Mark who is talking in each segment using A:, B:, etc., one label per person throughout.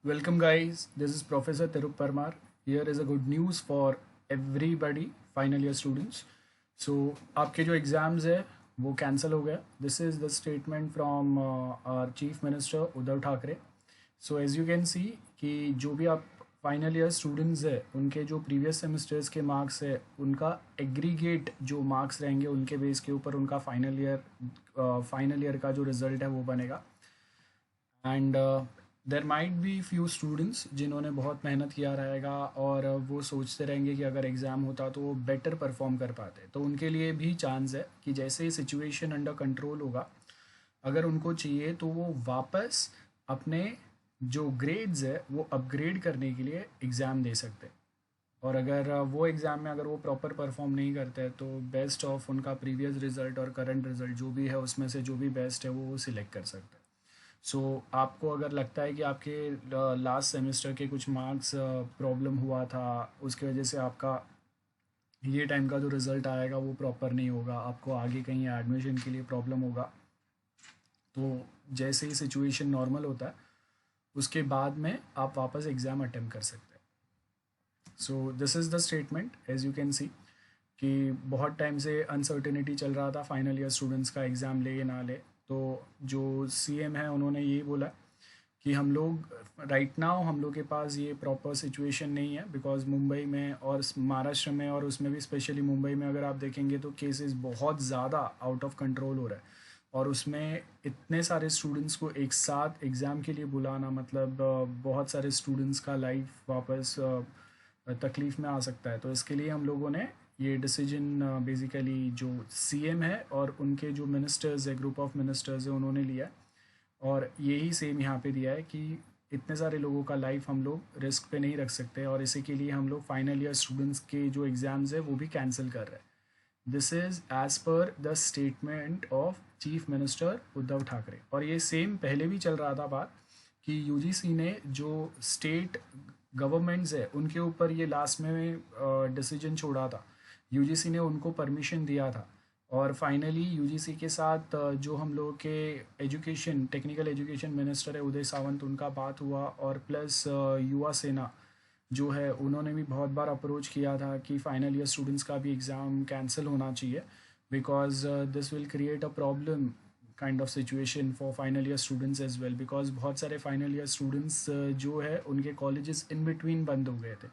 A: Welcome, guys. This is Professor Tirup Parmar. Here is a good news for everybody, final year students. So, आपके जो exams है वो cancel हो गया. This is the statement from our chief minister Uddhav Thackeray. So as you can see कि जो भी आप फाइनल ईयर स्टूडेंट्स है उनके जो प्रीवियस सेमेस्टर्स के मार्क्स है उनका एग्रीगेट जो मार्क्स रहेंगे उनके बेस के ऊपर उनका फाइनल ईयर का जो रिज़ल्ट है वो बनेगा. And there might be few students जिन्होंने बहुत मेहनत किया रहेगा और वो सोचते रहेंगे कि अगर एग्ज़ाम होता तो वो बेटर परफॉर्म कर पाते, तो उनके लिए भी चांस है कि जैसे ही सिचुएशन अंडर कंट्रोल होगा, अगर उनको चाहिए तो वो वापस अपने जो ग्रेड्स है वो अपग्रेड करने के लिए एग्ज़ाम दे सकते हैं. और अगर वो एग्ज़ाम में अगर वो प्रॉपर परफॉर्म नहीं करते हैं तो बेस्ट ऑफ उनका प्रीवियस रिज़ल्ट और करंट रिज़ल्ट जो भी है उसमें से जो भी बेस्ट है वो सिलेक्ट कर सकते हैं. सो आपको अगर लगता है कि आपके लास्ट सेमेस्टर के कुछ मार्क्स प्रॉब्लम हुआ था, उसकी वजह से आपका ये टाइम का जो रिज़ल्ट आएगा वो प्रॉपर नहीं होगा, आपको आगे कहीं एडमिशन के लिए प्रॉब्लम होगा, तो जैसे ही सिचुएशन नॉर्मल होता है उसके बाद में आप वापस एग्ज़ाम अटेम्प्ट कर सकते हैं. So this is the statement. As you can see कि बहुत टाइम से अनसर्टेनिटी चल रहा था फाइनल ईयर स्टूडेंट्स का एग्ज़ाम ले या ना ले. तो जो सीएम है उन्होंने ये बोला कि हम लोग राइट नाउ हम लोग के पास ये प्रॉपर सिचुएशन नहीं है, बिकॉज मुंबई में और महाराष्ट्र में और उसमें भी स्पेशली मुंबई में अगर आप देखेंगे तो केसेस बहुत ज़्यादा आउट ऑफ कंट्रोल हो रहा है. और उसमें इतने सारे स्टूडेंट्स को एक साथ एग्ज़ाम के लिए बुलाना मतलब बहुत सारे स्टूडेंट्स का लाइफ वापस तकलीफ़ में आ सकता है. तो इसके लिए हम लोगों ने ये डिसीजन बेसिकली जो सीएम है और उनके जो मिनिस्टर्स है, ग्रुप ऑफ मिनिस्टर्स है, उन्होंने लिया है. और यही सेम यहाँ पे दिया है कि इतने सारे लोगों का लाइफ हम लोग रिस्क पे नहीं रख सकते और इसी के लिए हम लोग फाइनल ईयर स्टूडेंट्स के जो एग्ज़ाम्स है वो भी कैंसिल कर रहे हैं. This is as per the statement of chief minister Uddhav Thackeray. और ये सेम पहले भी चल रहा था बात कि यूजीसी ने जो स्टेट गवर्नमेंट्स है उनके ऊपर ये लास्ट में डिसीजन छोड़ा था. यूजीसी ने उनको परमिशन दिया था और फाइनली यूजीसी के साथ जो हम लोग के एजुकेशन टेक्निकल एजुकेशन मिनिस्टर है उदय सावंत, उनका बात हुआ. और प्लस युवा सेना जो है उन्होंने भी बहुत बार अप्रोच किया था कि फाइनल ईयर स्टूडेंट्स का भी एग्ज़ाम कैंसिल होना चाहिए, because this will create a problem kind of situation for final year students as well, because बहुत सारे फाइनल ईयर स्टूडेंट्स जो है उनके कॉलेजेस इन बिटवीन बंद हो गए थे,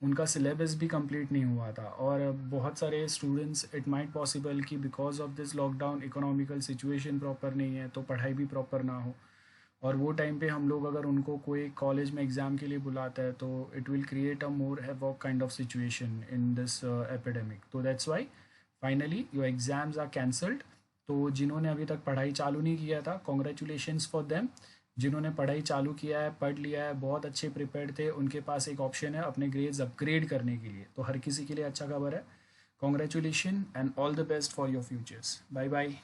A: उनका सिलेबस भी कंप्लीट नहीं हुआ था. और बहुत सारे स्टूडेंट्स इट माइट पॉसिबल कि because of this lockdown economical situation proper नहीं है तो पढ़ाई भी प्रॉपर ना हो. और वो टाइम पे हम लोग अगर उनको कोई कॉलेज में एग्ज़ाम के लिए बुलाता है तो it will create a more havoc kind of situation in this epidemic. तो that's why finally your exams are cancelled. तो जिन्होंने अभी तक पढ़ाई चालू नहीं किया था, कॉन्ग्रेचुलेशंस फॉर देम. जिन्होंने पढ़ाई चालू किया है, पढ़ लिया है, बहुत अच्छे प्रिपेयर्ड थे, उनके पास एक ऑप्शन है अपने ग्रेड्स अपग्रेड करने के लिए. तो हर किसी के लिए अच्छा खबर है. Congratulation and all the best for your futures. Bye bye.